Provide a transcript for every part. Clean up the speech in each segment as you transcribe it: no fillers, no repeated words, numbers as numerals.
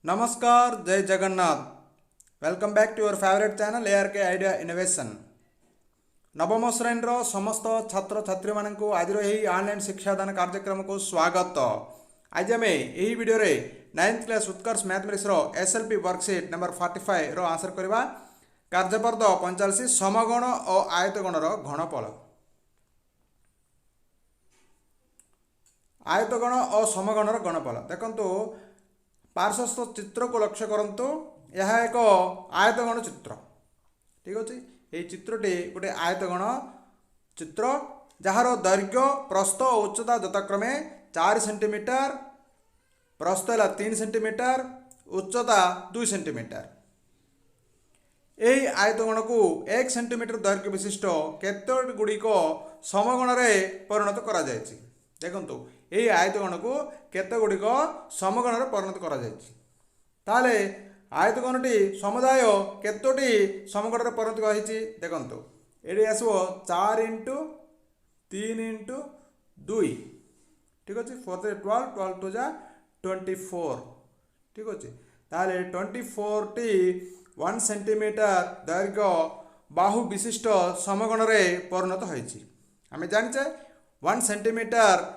नमस्कार, जय Jagannath. Welcome back to your favourite channel ARK idea innovation. नवम श्रेणी समस्त छात्र छात्री मानू आज ऑनलाइन शिक्षादान कार्यक्रम को स्वागत। आज आम यही वीडियो रे 9th क्लास उत्कर्ष मैथमेटिक्स SLP वर्कशीट नंबर 45 रो आंसर करवा। कार्यपद 45 समगण और आयतगणर घनफल। आयतगण और समगणर घनफल देखंतु पार्श्वस्थ चित्र को लक्ष्य करंतु। यह एक आयतगण चित्र, ठीक अच्छे। ये चित्रटी गोटे आयतगण चित्र जार दैर्घ्य प्रस्थ और उच्चता यथाक्रमे 4 सेंटीमीटर, प्रस्थ है 3 सेंटीमीटर, उच्चता 2 सेंटीमीटर। यही आयतगण को 1 सेंटीमीटर दैर्घ्य विशिष्ट केते गुड़िक समगण में परिणत करा जायछि। देखंतु यही आयतगण को केते गुड़िक समगण में परिणत करा जायछि। ताले आयतगणटी समुदाय केतोटी समगण में परिणत होइछि। देखंतु एडी आसो 4 × 3 × 2, ठीक अच्छे। 4 × 12, 12 × 2 = 24, ठीक अच्छे। ताले 24 टी 1 सेंटीमीटर दैर्घ्य बाहु विशिष्ट समगण में परिणत होइछि। आमे जानिछे 1 सेंटीमीटर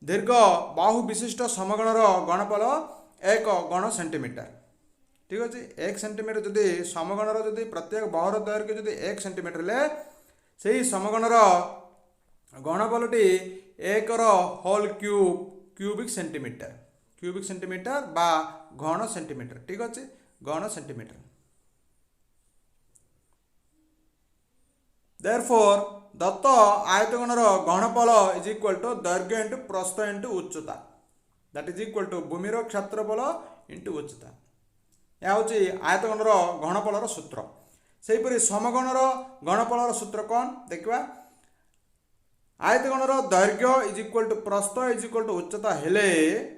दीर्घ बाहु विशिष्ट समगणर गणफल 1 गण सेंटीमीटर, ठीक अच्छे। 1 सेंटीमीटर जदि समगणर जदि प्रत्येक बाहुर दैर्घ्य जदि 1 सेंटीमीटर ले से ही समगणर गणफलटी 1 होल क्यूबिक सेंटीमीटर बा घन सेंटीमीटर, ठीक अच्छे, घन सेंटीमीटर। Therefore दत्त आयतगणर घनफल इज इक्वल टू दैर्घ्य इंटू प्रस्थ इंटू उच्चता, दैट इज इक्वल टू भूमिर क्षेत्रफल इंटू उच्चता। यह हूँ आयतगणर घनफलर सूत्र। सेहीपरि समगणर घनफलर सूत्र कौन देखा। आयतगणर दैर्घ्य इज इक्वल टू प्रस्थ इज इक्वल टू उच्चता हेले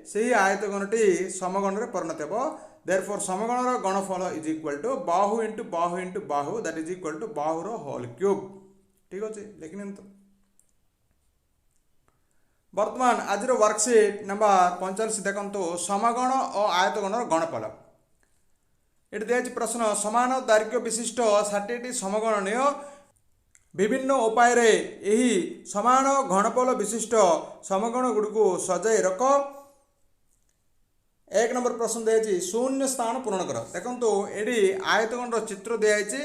से आयतगणटी समगण में परिणत हो। Therefore समगणर घनफल इज इक्वल टू बाहु इंटू बाहु दैट इज इक्वल टू बाहुर होल क्यूब, ठीक अच्छे। लिखनी तो वर्तमान आज वर्कशीट नंबर 45 देखंतु समगण और आयतगणर घनफल। ये दिया प्रश्न समान दैर्घ्य विशिष्ट 60टी समगण निय विभिन्न उपाय रे यही समान घनफल विशिष्ट समगण गुड़ी को सजाई रख। 1 नंबर प्रश्न दिया शून्य स्थान पूर्ण कर। देखो ये आयतगण चित्र दिखाई।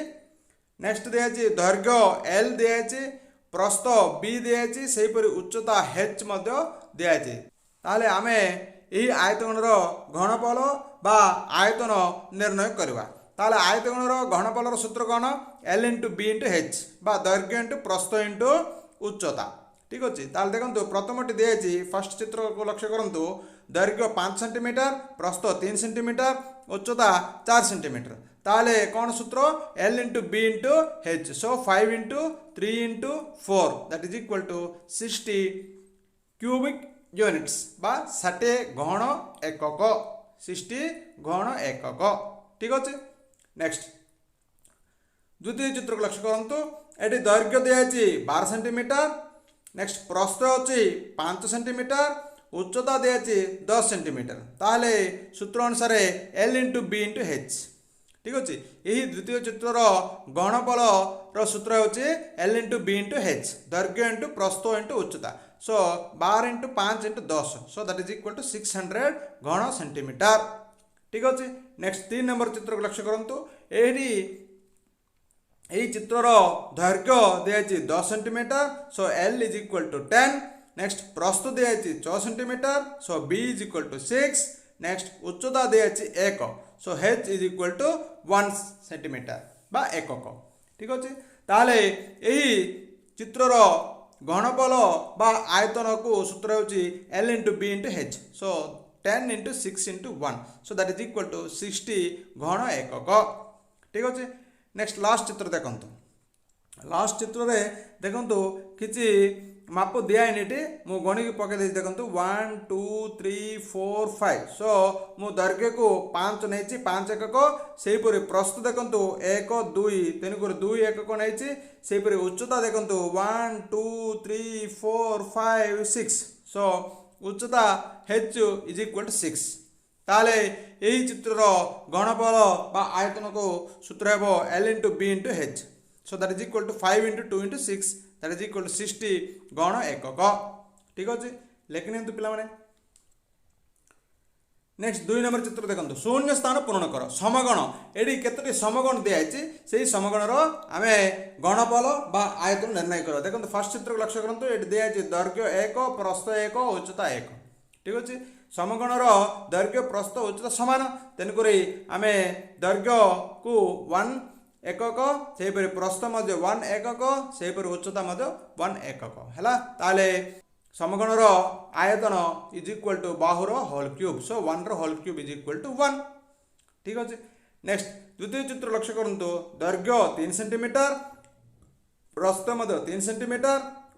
नेक्स्ट दिया दैर्घ्य L दिखाई, प्रस्थ B दिखाई, सेहीपरि उच्चता H दिखाई। ताले आमे यही आयतगणर घनफल बा आयतन निर्णय करवा। ताले आयतगणर घनफलर सूत्र कौन L × B × H बा दैर्घ्य इंटू प्रस्थ इंटू उच्चता, ठीक अच्छे। ताले देखो प्रथमटी दिखाई फर्स्ट चित्र को लक्ष्य करंतु। दैर्घ्य 5 सेंटीमीटर, प्रस्थ 3 सेंटीमीटर, उच्चता 4 सेंटीमीटर। ताले कौन सूत्र L × B × H, so 5 × 3 × 4 that is equal to 60 cubic units बा 60 घन एकक, 60 घन एकक, ठीक अच्छे। नेक्स्ट द्वितीय चित्र को लक्ष्य करंतु। एटी दैर्घ्य दिखाई 12 सेंटीमीटर, नेक्स्ट प्रस्थ अच्छी 5 सेंटीमीटर, उच्चता दिखाई 10 सेंटीमीटर। ताले सूत्र अनुसार L × B × H, ठीक अच्छे। यही द्वितीय चित्रर घनफल सूत्र होची L × B × H दैर्घ्य इंटू प्रस्थ इंटू उच्चता। So 12 × 5 × 10, so that is equal to 600 घन सेंटीमीटर, ठीक अच्छे। नेक्स्ट 3 नंबर चित्र को लक्ष्य करंतु। यही चित्रर दैर्घ्य दिखाई 10 centimetre, so L is equal to 10। Next प्रस्थ दिखाई 4 centimetre, so B is equal to 6। Next उच्चता दिखाई 1, so H is equal to 1 centimetre बा एकक, ठीक अच्छे। ताले यही चित्रर घनफल बा आयतन को सूत्र होची L × B × H, so 10 × 6 × 1, so that is equal to 60 घन एकक, ठीक अच्छे। नेक्स्ट लास्ट चित्र देखंतु। लास्ट चित्र रे देखंतु किछि माप दियानिटी मु गणिक पके दे। देखंतु 1 2 3 4 5, सो मु दैर्घ्य को 5 नैछि, 5 एकक। सेहीपरि प्रस्थ देखंतु 1 2 तेनुकर 2 एकक नैछि। सेहीपरि उच्चता देखंतु 1 2 3 4 5 6, सो उच्चता H इज इक्वल टू 6, ताले यही चित्रर घनफल बा आयतन को सूत्र हेबो L into B into H so that is equal to 5 into 2 into 6 that is equal to 60 घन एकक ठीक अच्छे लिखि नियंतु पिला माने नेक्स्ट 2 नंबर चित्र देखंतु शून्य स्थान पूर्ण कर समगण एडी केतटी समगण दिया आछि सेही समगणर आमे घनफल बा आयतन निर्णय कर देखंतु फर्स्ट चित्र को लक्ष्य करंतु एडी दिया आछि दैर्घ्य 1 प्रस्थ 1 उच्चता 1 ठीक अछि समगणर दैर्घ्य प्रस्थ उच्चता समान तेनकरी आमे दैर्घ्य को 1 एकक सेहीपरि प्रस्थ मध्य 1 एकक सेहीपरि उच्चता मध्य 1 एकक हैला ताले समगणर आयतन इज इक्वल टू बाहुर होल क्यूब सो 1 रो whole cube is equal to 1 ठीक अछि नेक्स्ट द्वितीय चित्र लक्ष्य करंतु दैर्घ्य 3 सेंटीमीटर प्रस्थ मध्य 3 सेंटीमीटर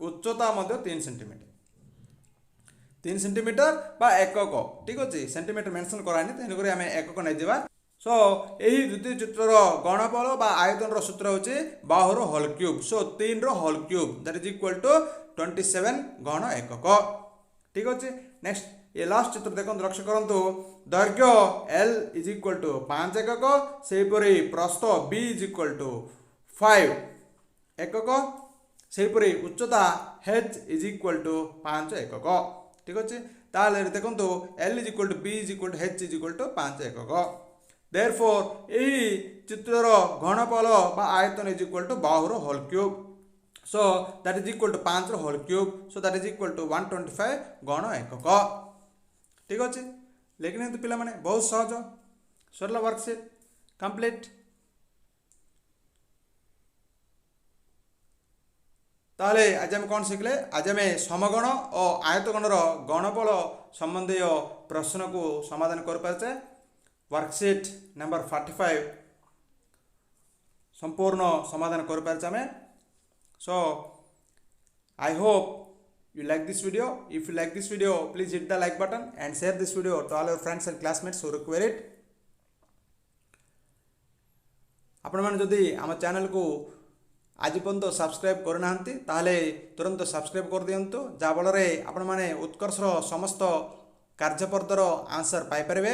उच्चता मध्य 3 सेंटीमीटर 3 सेंटीमीटर बा एकक ठीक अछि सेंटीमीटर मेंशन करानी तेनकरी आमे एकक नै दिबा सो यही द्वितीय चित्रर घनफल बा आयतन रो सूत्र होछि बाहुर होल क्यूब सो 3 रो whole cube that is equal to 27 घन एकक ठीक अच्छे नेक्स्ट ये लास्ट चित्र देखो लक्ष्य करंतु दैर्घ्य L इज इक्वल टू 5 एकक सेहीपरि प्रस्थ B इज इक्वल टू 5 एकक सेहीपरि उच्चता H इज इक्वल टू 5 एकक ठीक अच्छे ताले देखंतु L is equal to B is equal to H is equal to 5 एकक देयरफॉर एही चित्रर घनफल बा आयतन इज इक्वल टू बाहुर whole cube so that is equal to 5 रो whole cube so that is equal to 125 घन एकक ठीक अच्छे लेकिन तो पिला माने बहुत सहज सरला वर्कशीट कंप्लीट ताले आज हम कौन शिखले आज हम समगण और आयतगणर घनफल संबंधी प्रश्न को समाधान कर पारछे वर्कशीट नंबर 45 संपूर्ण समाधान कर पारछे हमें So I hope you like this video. If you like this video, please hit the like button and share this video to all your friends and classmates who require it. आपण माने जदि आम channel को आज पर्यंत subscribe करना ताहले तुरंत सब्सक्राइब कर दियंतु जा फल आपण माने उत्कर्षर समस्त कार्यपद्धर आंसर पाई परिबे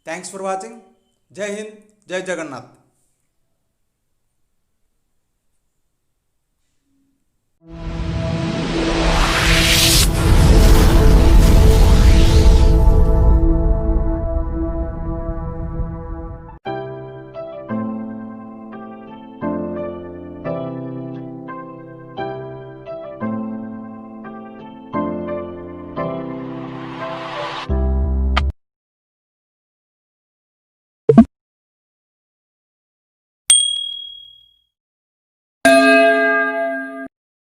थैंक्स फॉर वाचिंग जय हिंद जय जगन्नाथ।